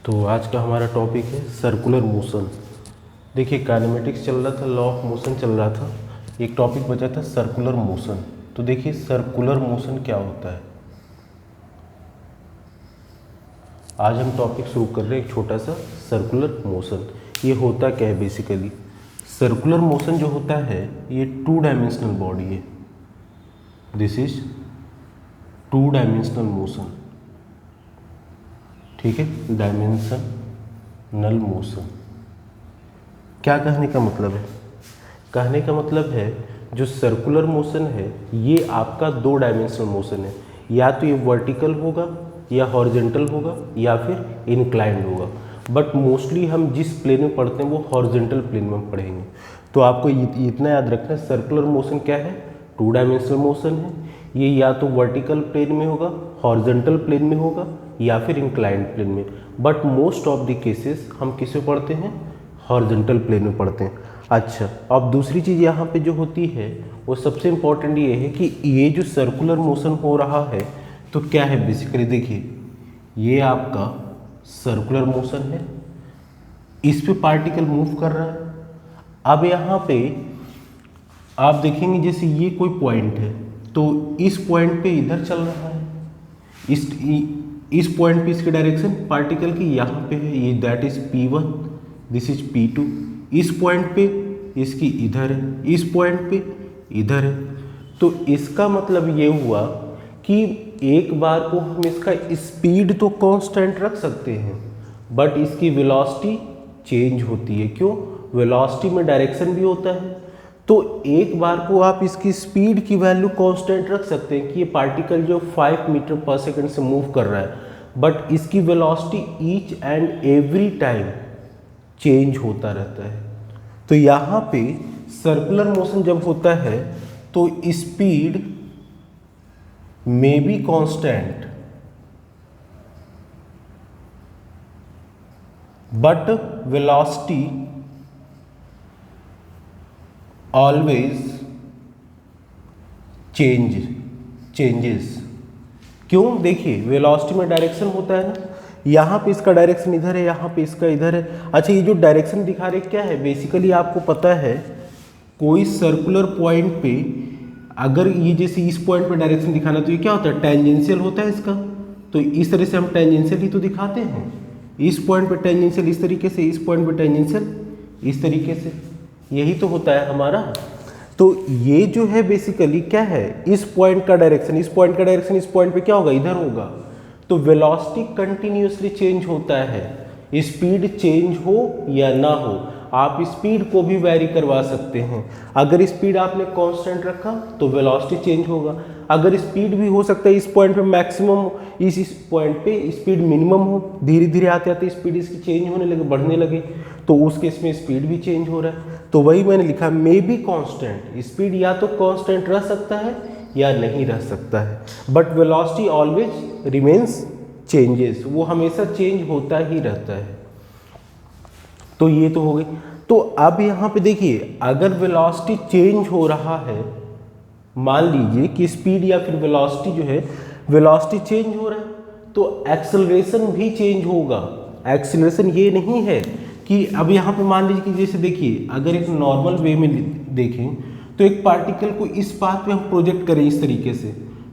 तो आज का हमारा टॉपिक है सर्कुलर मोशन। देखिए काइनेमेटिक्स चल रहा था, लॉ ऑफ मोशन चल रहा था, एक टॉपिक बचा था सर्कुलर मोशन। तो देखिए सर्कुलर मोशन क्या होता है, आज हम टॉपिक शुरू कर रहे हैं एक छोटा सा सर्कुलर मोशन। ये होता क्या है बेसिकली, सर्कुलर मोशन जो होता है ये 2 डायमेंशनल बॉडी है। दिस इज 2 डायमेंशनल मोशन, ठीक है, डायमेंशनल मोशन। क्या कहने का मतलब है, कहने का मतलब है जो सर्कुलर मोशन है ये आपका 2 डायमेंशनल मोशन है, या तो ये वर्टिकल होगा या हॉरिजॉन्टल होगा या फिर इंक्लाइंड होगा। बट मोस्टली हम जिस प्लेन में पढ़ते हैं वो हॉरिजॉन्टल प्लेन में पढ़ेंगे। तो आपको इतना याद रखना है, सर्कुलर मोशन क्या है, 2 डायमेंशनल मोशन है। ये या तो वर्टिकल प्लेन में होगा, हॉरिजॉन्टल प्लेन में होगा या फिर इंक्लाइंड प्लेन में। But most of the cases हम किस में पढ़ते हैं, हॉरिजॉन्टल प्लेन में पढ़ते हैं। अच्छा, अब दूसरी चीज़ यहाँ पे जो होती है वो सबसे इम्पॉर्टेंट ये है कि ये जो सर्कुलर मोशन हो रहा है तो क्या है बेसिकली, देखिए ये आपका सर्कुलर मोशन है, इस पे पार्टिकल मूव कर रहा है। अब यहाँ पे आप देखेंगे जैसे ये कोई पॉइंट है तो इस पॉइंट पे इधर चल रहा है, इस पॉइंट पे इसकी डायरेक्शन पार्टिकल की यहाँ पे है, ये that is P1, this is P2। इस पॉइंट पे इसकी इधर है, इस पॉइंट पे इधर है। तो इसका मतलब ये हुआ कि एक बार को हम इसका स्पीड तो कांस्टेंट रख सकते हैं बट इसकी वेलोसिटी चेंज होती है। क्यों, वेलोसिटी में डायरेक्शन भी होता है। तो एक बार को आप इसकी स्पीड की वैल्यू कांस्टेंट रख सकते हैं कि ये पार्टिकल जो 5 मीटर पर सेकंड से मूव कर रहा है, बट इसकी velocity each and every time change होता रहता है। तो यहाँ पे सर्कुलर मोशन जब होता है तो स्पीड में be constant but velocity always changes. क्यों, देखिए वेलोसिटी में डायरेक्शन होता है ना, यहाँ पे इसका डायरेक्शन इधर है, यहाँ पे इसका इधर है। अच्छा, ये जो डायरेक्शन दिखा रहे क्या है, बेसिकली आपको पता है कोई सर्कुलर पॉइंट पे अगर ये जैसे इस पॉइंट पे डायरेक्शन दिखाना तो ये क्या होता है, टेंजेंशियल होता है इसका। तो इस तरह से हम टेंजेंशियल ही तो दिखाते हैं, इस पॉइंट पे टेंजेंशियल इस तरीके से, इस पॉइंट पे टेंजेंशियल इस तरीके से, यही तो होता है हमारा। तो ये जो है बेसिकली क्या है, इस पॉइंट का डायरेक्शन, इस पॉइंट का डायरेक्शन इस पॉइंट पे क्या होगा, इधर होगा। तो वेलोसिटी कंटिन्यूअसली चेंज होता है, स्पीड चेंज हो या ना हो, आप स्पीड को भी वैरी करवा सकते हैं। अगर स्पीड आपने कांस्टेंट रखा तो वेलोसिटी चेंज होगा। अगर स्पीड भी हो सकता है इस पॉइंट पे मैक्सिमम, इस पॉइंट पे स्पीड मिनिमम हो, धीरे धीरे आते आते स्पीड इसकी चेंज होने लगे, बढ़ने लगे, तो उस केस में स्पीड भी चेंज हो रहा है। तो वही मैंने लिखा मे बी कांस्टेंट, स्पीड या तो कांस्टेंट रह सकता है या नहीं रह सकता है, but velocity always remains changes, वो हमेशा चेंज होता ही रहता है। तो ये तो हो गई। तो अब यहाँ पे देखिए अगर वेलोसिटी चेंज हो रहा है, मान लीजिए कि स्पीड या फिर वेलोसिटी जो है, वेलोसिटी चेंज हो रहा है तो एक्सेलरेशन भी चेंज होगा। एक्सेलरेशन ये नहीं है कि अब यहाँ पे मान लीजिए कि जैसे देखिए अगर एक नॉर्मल वे में देखें तो एक पार्टिकल को इस पाथ पे हम प्रोजेक्ट करें इस तरीके से,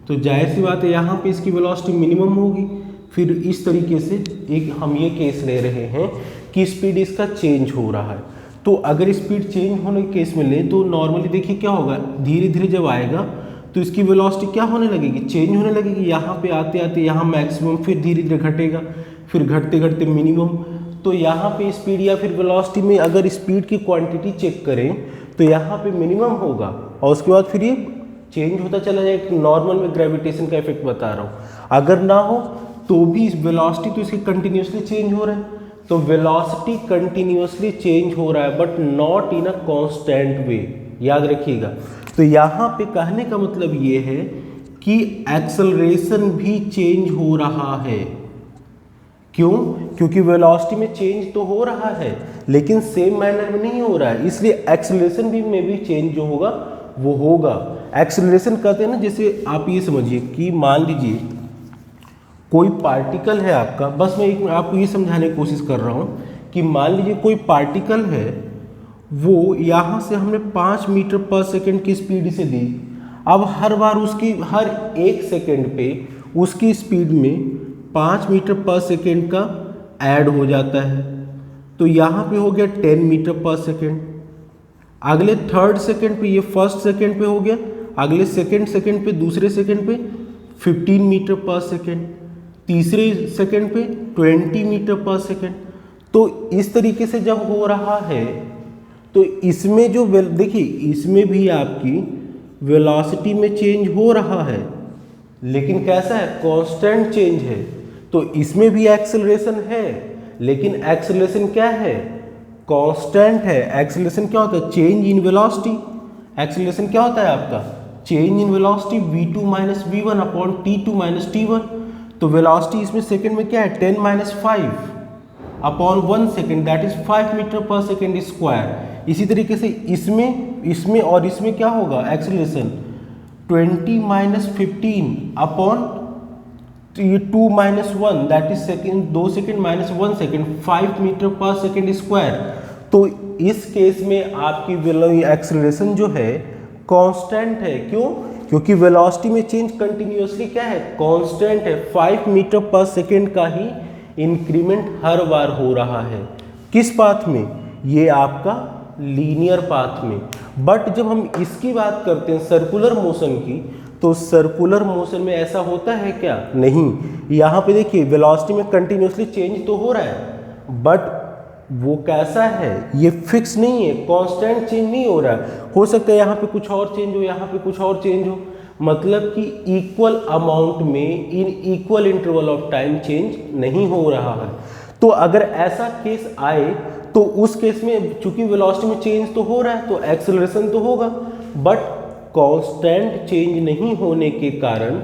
तो जाहिर सी बात है यहाँ पे इसकी वेलोसिटी मिनिमम होगी। फिर इस तरीके से एक हम ये केस ले रहे हैं कि स्पीड इसका चेंज हो रहा है। तो अगर स्पीड चेंज होने के केस में ले तो नॉर्मली देखिए क्या होगा, धीरे धीरे जब आएगा तो इसकी वेलोसिटी क्या होने लगेगी, चेंज होने लगेगी। यहाँ पे आते आते यहाँ मैक्सिमम, फिर धीरे धीरे घटेगा, फिर घटते घटते मिनिमम। तो यहाँ पे स्पीड या फिर वेलोसिटी में अगर स्पीड की क्वांटिटी चेक करें तो यहाँ पे मिनिमम होगा और उसके बाद फिर ये चेंज होता चला जाएगा। नॉर्मल में ग्रेविटेशन का इफेक्ट बता रहा हूँ, अगर ना हो तो भी वेलोसिटी तो इसकी कंटिन्यूसली चेंज हो रहा है। तो वेलोसिटी कंटिन्यूसली चेंज हो रहा है but not in a constant way, याद रखिएगा। तो यहाँ पे कहने का मतलब ये है कि एक्सेलरेशन भी चेंज हो रहा है। क्यों, क्योंकि वेलोसिटी में चेंज तो हो रहा है लेकिन सेम मैनर में नहीं हो रहा है, इसलिए एक्सेलरेशन भी में भी चेंज जो होगा वो होगा। एक्सेलरेशन कहते हैं ना, जैसे आप ये समझिए कि मान लीजिए कोई पार्टिकल है आपका, बस मैं आपको ये समझाने की कोशिश कर रहा हूँ कि मान लीजिए कोई पार्टिकल है, वो यहाँ से हमने 5 मीटर पर सेकेंड की स्पीड से दी। अब हर बार उसकी हर 1 सेकेंड पे उसकी स्पीड में 5 मीटर पर सेकेंड का ऐड हो जाता है। तो यहाँ पे हो गया 10 मीटर पर सेकेंड। अगले थर्ड सेकेंड पे ये फर्स्ट सेकेंड पे हो गया, अगले सेकेंड पे दूसरे सेकेंड पे 15 मीटर पर सेकेंड, तीसरे सेकेंड पे 20 मीटर पर सेकेंड। तो इस तरीके से जब हो रहा है तो इसमें जो देखिए इसमें भी आपकी वेलोसिटी में चेंज हो रहा है, लेकिन कैसा है, कांस्टेंट चेंज है। तो इसमें भी एक्सेलरेशन है, लेकिन एक्सेलरेशन क्या है, कांस्टेंट है। एक्सेलरेशन क्या होता है, चेंज इन वेलोसिटी। एक्सेलरेशन क्या होता है आपका, change in velocity v2 minus v1 upon t2 minus t1। तो वेलोसिटी इसमें सेकंड में क्या है, 10 minus 5 upon 1 second, that is 5 metre पर सेकेंड स्क्वायर। इसी तरीके से इसमें और इसमें क्या होगा, acceleration 20 minus 15 upon 2 minus 1 that is second, 2 second minus 1 second, 5 metre पर सेकेंड स्क्वायर। तो इस केस में आपकी एक्सेलरेशन जो है कांस्टेंट है। क्यों, क्योंकि वेलोसिटी में चेंज कंटिन्यूअसली क्या है, कांस्टेंट है। 5 मीटर पर सेकेंड का ही इंक्रीमेंट हर बार हो रहा है। किस पाथ में, ये आपका लीनियर पाथ में। बट जब हम इसकी बात करते हैं सर्कुलर मोशन की, तो सर्कुलर मोशन में ऐसा होता है क्या, नहीं। यहाँ पे देखिए वेलोसिटी में कंटिन्यूअसली चेंज तो हो रहा है, बट वो कैसा है, ये फिक्स नहीं है, कांस्टेंट चेंज नहीं हो रहा है। हो सकता है यहाँ पे कुछ और चेंज हो, यहाँ पे कुछ और चेंज हो, मतलब कि इक्वल अमाउंट में in equal interval of time change नहीं हो रहा है। तो अगर ऐसा केस आए तो उस केस में चूंकि वेलोसिटी में चेंज तो हो रहा है तो एक्सेलरेशन तो होगा, बट कांस्टेंट चेंज नहीं होने के कारण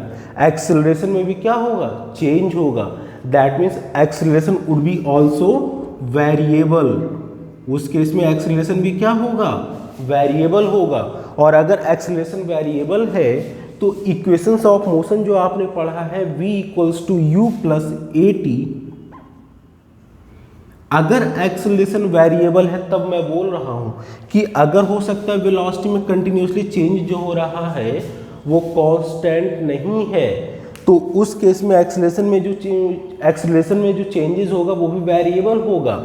एक्सेलरेशन में भी क्या होगा, चेंज होगा। That means acceleration would be also variable. उस केस में एक्सेलरेशन भी क्या होगा, वेरिएबल होगा। और अगर एक्सेलरेशन वेरिएबल है तो इक्वेशंस ऑफ मोशन जो आपने पढ़ा है v equals to u plus at, अगर एक्सेलरेशन वेरिएबल है तब मैं बोल रहा हूं कि अगर हो सकता है वेलोसिटी में कंटिन्यूअसली चेंज जो हो रहा है वो कांस्टेंट नहीं है, तो उस केस में एक्सेलरेशन में जो चेंजेस होगा वो भी वेरिएबल होगा।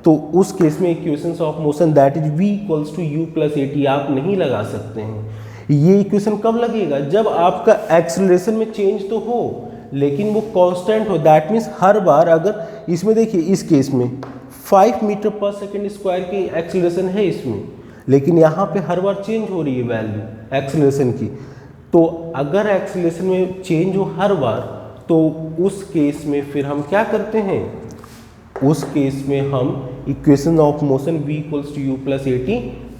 तो उस केस में equations of motion that is v equals to u plus at आप नहीं लगा सकते हैं। ये इक्वेशन कब लगेगा, जब आपका एक्सेलरेशन में चेंज तो हो लेकिन वो कांस्टेंट हो। दैट मीन्स हर बार, अगर इसमें देखिए इस केस में 5 मीटर पर सेकेंड स्क्वायर की एक्सेलरेशन है इसमें, लेकिन यहाँ पे हर बार चेंज हो रही है वैल्यू एक्सेलरेशन की। तो अगर एक्सेलरेशन में चेंज हो हर बार, तो उस केस में फिर हम क्या करते हैं, उस केस में हम equation of motion v equals to u plus at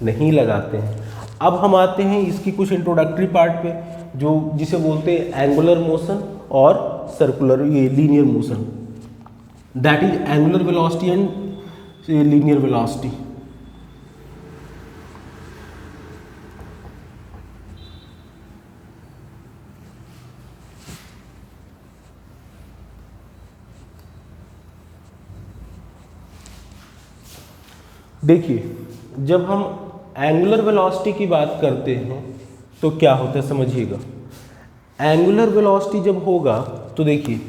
नहीं लगाते हैं। अब हम आते हैं इसकी कुछ इंट्रोडक्टरी पार्ट पे, जो जिसे बोलते हैं एंगुलर मोशन और सर्कुलर ये linear motion, that is angular velocity and linear velocity. देखिए जब हम एंगुलर वेलोसिटी की बात करते हैं तो क्या होता है समझिएगा। एंगुलर वेलोसिटी जब होगा तो देखिए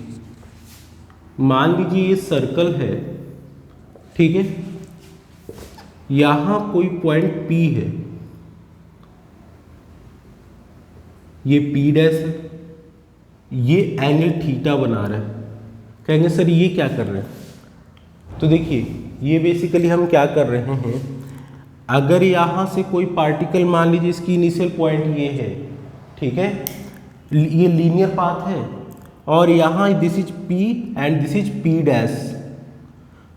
मान लीजिए ये सर्कल है, ठीक है, यहां कोई पॉइंट P है, ये P डैश है, ये एंगल थीटा बना रहा है। कहेंगे सर ये क्या कर रहे हैं, तो देखिए ये बेसिकली हम क्या कर रहे हैं, अगर यहाँ से कोई पार्टिकल मान लीजिए इसकी इनिशियल पॉइंट ये है, ठीक है, ये लीनियर पाथ है, और यहाँ this is P and this is P dash,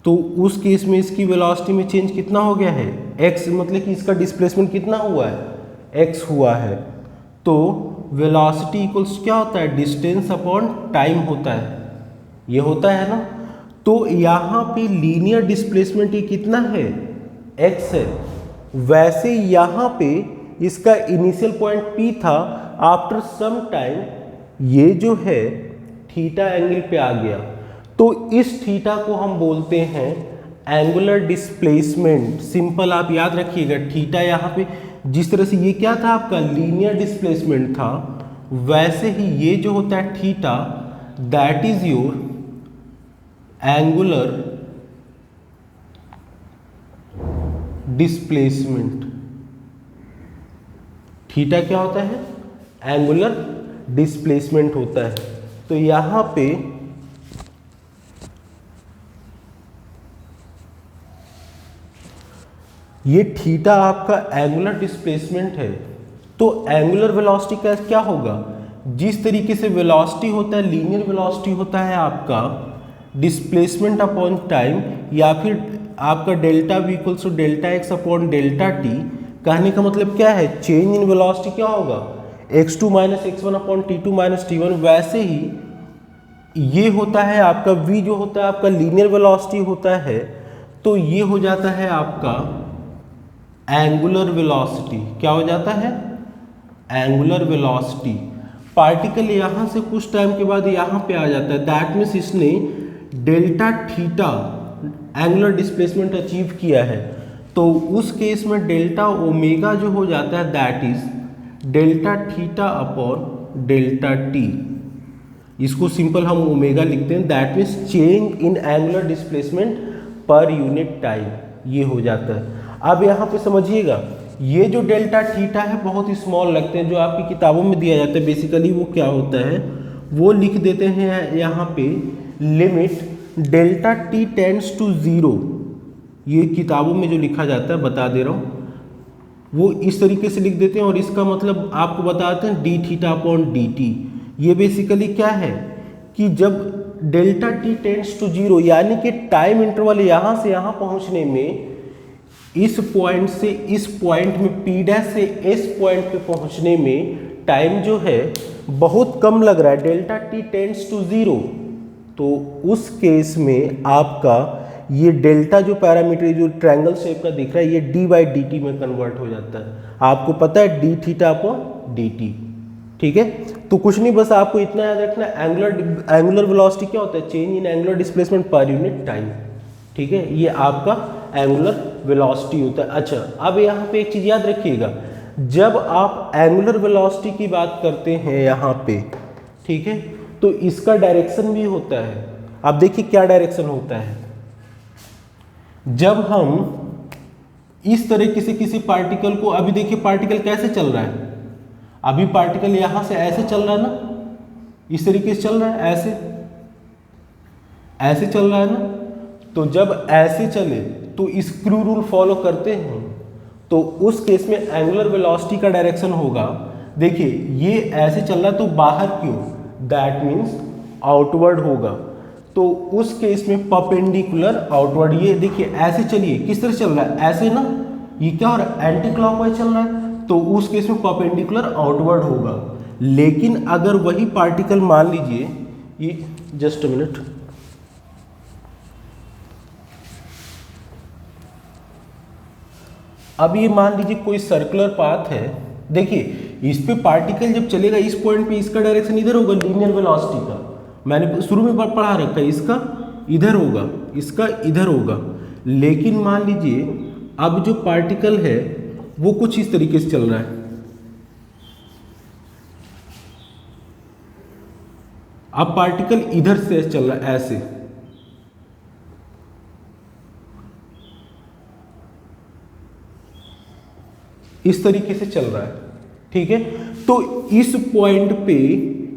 तो उस केस में इसकी वेलोसिटी में चेंज कितना हो गया है, x, मतलब कि इसका डिस्प्लेसमेंट कितना हुआ है, x हुआ है। तो वेलोसिटी इक्वल्स क्या होता है, डिस्टेंस अपॉन टाइम होता है, ये होता है ना। तो यहाँ पे लीनियर डिस्प्लेसमेंट ये कितना है, x है। वैसे यहाँ पे इसका इनिशियल पॉइंट P था, आफ्टर सम टाइम ये जो है, थीटा एंगल पे आ गया, तो इस थीटा को हम बोलते हैं एंगुलर डिस्प्लेसमेंट। सिंपल आप याद रखिएगा, थीटा यहाँ पे जिस तरह से ये क्या था आपका लीनियर डिस्प्लेसमेंट था, वैसे ही ये जो होता है theta, that is your angular displacement. Theta क्या होता है? एंगुलर डिस्प्लेसमेंट होता है। तो यहां पे ये थीटा आपका एंगुलर डिस्प्लेसमेंट है। तो एंगुलर वेलोसिटी का क्या होगा? जिस तरीके से वेलोसिटी होता है, लीनियर वेलोसिटी होता है आपका डिस्प्लेसमेंट अपॉन टाइम, या फिर आपका delta V equals to delta X upon delta T. कहने का मतलब क्या है? चेंज इन वेलोसिटी क्या होगा? x2 minus x1 upon t2 minus t1। वैसे ही ये होता है आपका v जो होता है आपका लीनियर वेलोसिटी होता है, तो ये हो जाता है आपका एंगुलर वेलोसिटी। क्या हो जाता है? Angular velocity. पार्टिकल यहाँ से कुछ टाइम के बाद यहाँ पे आ जाता है, दैट मीन्स इसने delta theta angular displacement achieve किया है। तो उस केस में डेल्टा ओमेगा जो हो जाता है, that is delta theta upon delta T. इसको सिंपल हम ओमेगा लिखते हैं, that means change in angular displacement per unit time, ये हो जाता है। अब यहाँ पे समझिएगा, ये जो डेल्टा थीटा है बहुत ही स्मॉल लगते हैं, जो आपकी किताबों में दिया जाता है। बेसिकली वो क्या होता है, वो लिख देते हैं यहाँ पे limit delta T tends to 0। ये किताबों में जो लिखा जाता है, बता दे रहा हूँ, वो इस तरीके से लिख देते हैं, और इसका मतलब आपको बताते हैं D theta upon D T. ये बेसिकली क्या है कि जब डेल्टा टी टेंड्स टू 0, यानी कि टाइम इंटरवल यहाँ से यहाँ पहुँचने में, इस पॉइंट से इस पॉइंट में P' से S पॉइंट पे पहुंचने में टाइम जो है बहुत कम लग रहा है, डेल्टा टी टेंड्स टू 0, तो उस केस में आपका ये डेल्टा जो पैरामीटर जो ट्रायंगल शेप का दिख रहा है, ये d बाई डी टी में कन्वर्ट हो जाता है। आपको पता है D theta upon D T, ठीक है। तो कुछ नहीं, बस आपको इतना याद रखना, एंगुलर वेलोसिटी क्या होता है? Change in angular displacement per unit time, ठीक है। ये आपका एंगुलर वेलोसिटी होता है। अच्छा, अब यहाँ पे एक चीज याद रखिएगा, जब आप एंगुलर वेलोसिटी की बात करते हैं यहाँ पे, ठीक है, तो इसका डायरेक्शन भी होता है। अब देखिए क्या डायरेक्शन होता है। जब हम इस तरीके से किसी पार्टिकल को, अभी देखिए पार्टिकल कैसे चल रहा है, अभी पार्टिकल यहाँ से ऐसे चल रहा है ना, इस तरीके से चल रहा है, ऐसे चल रहा है ना। तो जब ऐसे चले तो स्क्रू रूल फॉलो करते हैं, तो उस केस में एंगुलर वेलोसिटी का डायरेक्शन होगा, देखिए ये ऐसे चल रहा है तो बाहर की ओर, दैट मीन्स आउटवर्ड होगा। तो उस केस में परपेंडिकुलर आउटवर्ड। ये देखिए ऐसे चलिए, किस तरह चल रहा है? ऐसे ना, ये क्या हो रहा है? एंटी क्लॉकवाइज चल रहा है, तो उस केस में परपेंडिकुलर आउटवर्ड होगा। लेकिन अगर वही पार्टिकल मान लीजिए, ये जस्ट अ मिनट, अब ये मान लीजिए कोई सर्कुलर पाथ है, देखिए इस पे पार्टिकल जब चलेगा इस पॉइंट पे, इसका डायरेक्शन इधर होगा लीनियर वेलोसिटी का, मैंने शुरू में पढ़ा रखा है, इसका इधर होगा, इसका इधर होगा। लेकिन मान लीजिए अब जो पार्टिकल है वो कुछ इस तरीके से चल रहा है, अब पार्टिकल इधर से चल रहा है, ऐसे, इस तरीके से चल रहा है, ठीक है। तो इस पॉइंट पे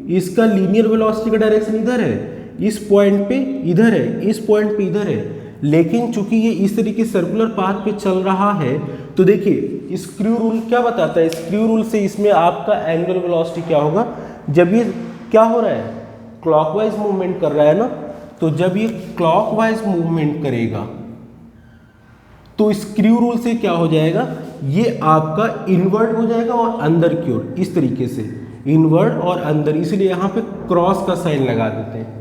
इसका लीनियर वेलोसिटी का डायरेक्शन इधर है, इस पॉइंट पे इधर है, इस पॉइंट पे इधर है। लेकिन चूंकि ये इस तरीके सर्कुलर पाथ पे चल रहा है, तो देखिए स्क्रू रूल क्या बताता है, स्क्रू रूल से इसमें आपका एंगुलर वेलोसिटी क्या होगा, जब ये क्या हो रहा है, क्लॉकवाइज मूवमेंट कर रहा है ना, तो जब ये क्लॉकवाइज मूवमेंट करेगा तो स्क्रू रूल से क्या हो जाएगा, ये आपका इनवर्ट हो जाएगा और अंदर की ओर, इस तरीके से इनवर्ट और अंदर, इसलिए यहाँ पे क्रॉस का साइन लगा देते हैं।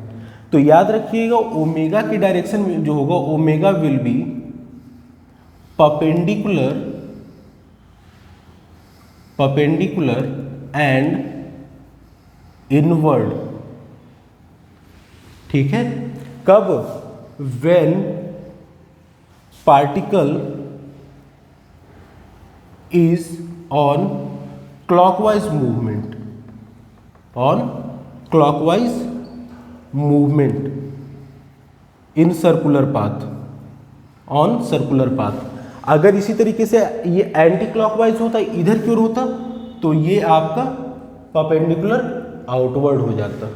तो याद रखिएगा ओमेगा की डायरेक्शन में जो होगा, omega will be perpendicular and inward ठीक है, कब? When particle is on clockwise movement, on clockwise movement in circular path, on circular path. अगर इसी तरीके से ये एंटी क्लॉकवाइज होता, इधर की ओर होता, तो ये आपका परपेंडिकुलर आउटवर्ड हो जाता।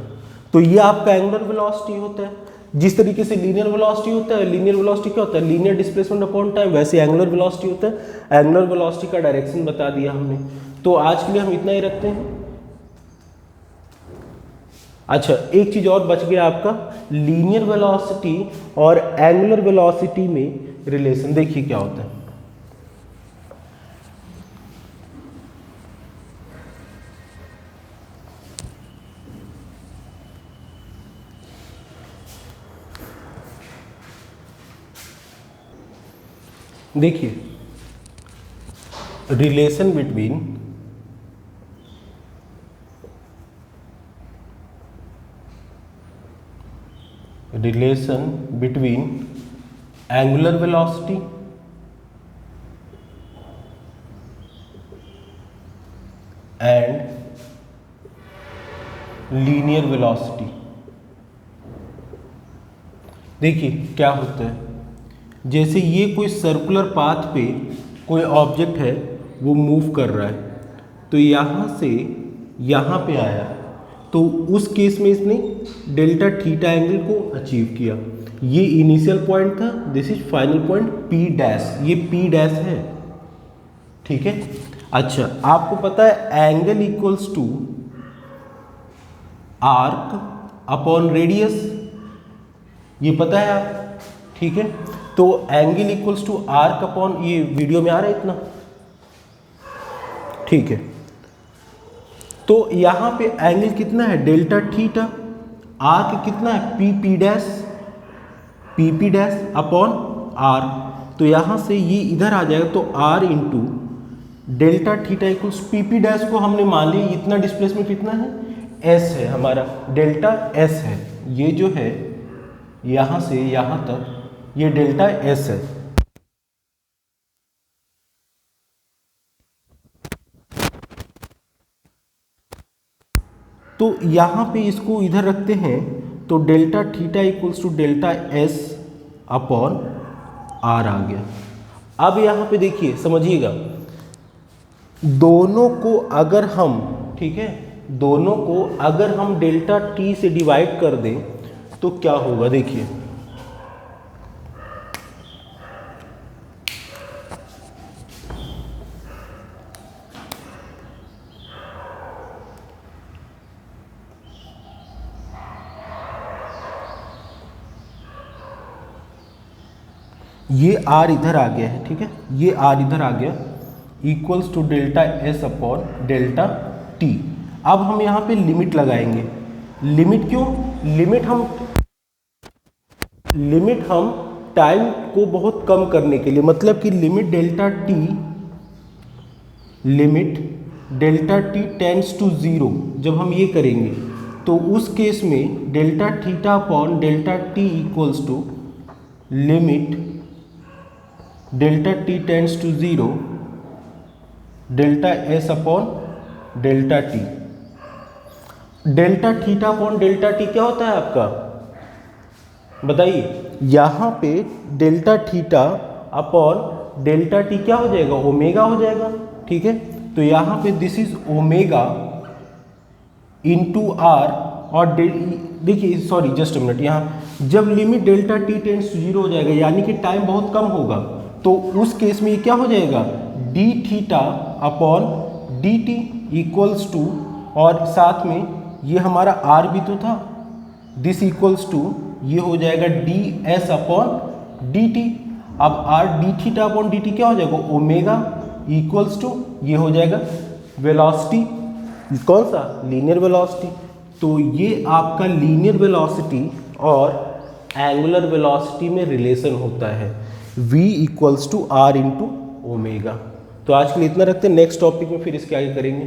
तो ये आपका एंगुलर वेलोसिटी होता है। जिस तरीके से लीनियर वेलोसिटी होता है, लीनियर वेलोसिटी क्या होता है? Linear displacement upon time. वैसे एंगुलर वेलोसिटी होता है। एंगुलर वेलोसिटी का डायरेक्शन बता दिया हमने। तो आज के लिए हम इतना ही रखते हैं। अच्छा, एक चीज और बच गया आपका, लीनियर वेलोसिटी और एंगुलर वेलोसिटी में रिलेशन। देखिए क्या होता है। देखिए, relation between angular velocity and linear velocity. देखिए क्या होता है, जैसे ये कोई सर्कुलर पाथ पे कोई ऑब्जेक्ट है, वो मूव कर रहा है, तो यहाँ से यहाँ पे आया, तो उस केस में इसने डेल्टा थीटा एंगल को अचीव किया। ये इनिशियल पॉइंट था, this is final point P dash, ये पी डैश है। ठीक है। अच्छा, आपको पता है angle equals to arc upon radius, ये पता है आप। ठीक है, तो angle equals to arc upon, ये वीडियो में आ रहा है इतना? ठीक है, तो यहां पे एंगल कितना है? Delta theta. आर्क कितना है? P P dash, P P dash upon R. तो यहां से ये इधर आ जाएगा, तो R into delta theta equals P P dash को हमने मान लिया। इतना डिस्प्लेसमेंट कितना है? एस है हमारा, डेल्टा एस है। ये जो है यहां से यहां तक, ये डेल्टा एस है। तो यहां पे इसको इधर रखते हैं, तो delta theta equals to delta S upon R आ गया। अब यहां पे देखिए, समझिएगा, दोनों को अगर हम, ठीक है, दोनों को अगर हम डेल्टा टी से डिवाइड कर दें तो क्या होगा? देखिए, ये आर इधर आ गया है। ठीक है, ये आर इधर आ गया, equals to delta S upon delta T. अब हम यहाँ पे लिमिट लगाएंगे। लिमिट क्यों? लिमिट हम टाइम को बहुत कम करने के लिए, मतलब कि limit delta T tends to zero, जब हम ये करेंगे तो उस केस में delta theta upon delta T equals to limit delta T tends to zero delta S upon delta T. Delta theta upon delta T क्या होता है आपका? बताइए। यहाँ पे delta theta upon delta T क्या हो जाएगा? ओमेगा हो जाएगा। ठीक है, तो यहाँ पे this is omega into R. और देखिए, सॉरी जस्ट अ मिनट, यहाँ जब limit delta T tends to zero हो जाएगा, यानी कि टाइम बहुत कम होगा, तो उस केस में ये क्या हो जाएगा? D theta upon D T equals to, और साथ में ये हमारा आर भी तो था, दिस इक्वल्स टू, ये हो जाएगा D S upon D T. अब R D theta upon D T क्या हो जाएगा? ओमेगा इक्वल्स टू, ये हो जाएगा वेलोसिटी, कौन सा? Linear velocity. तो ये आपका लीनियर वेलोसिटी और एंगुलर वेलोसिटी में रिलेशन होता है, v equals to R into omega. तो आज के लिए इतना रखते हैं, नेक्स्ट टॉपिक में फिर इसके आगे करेंगे।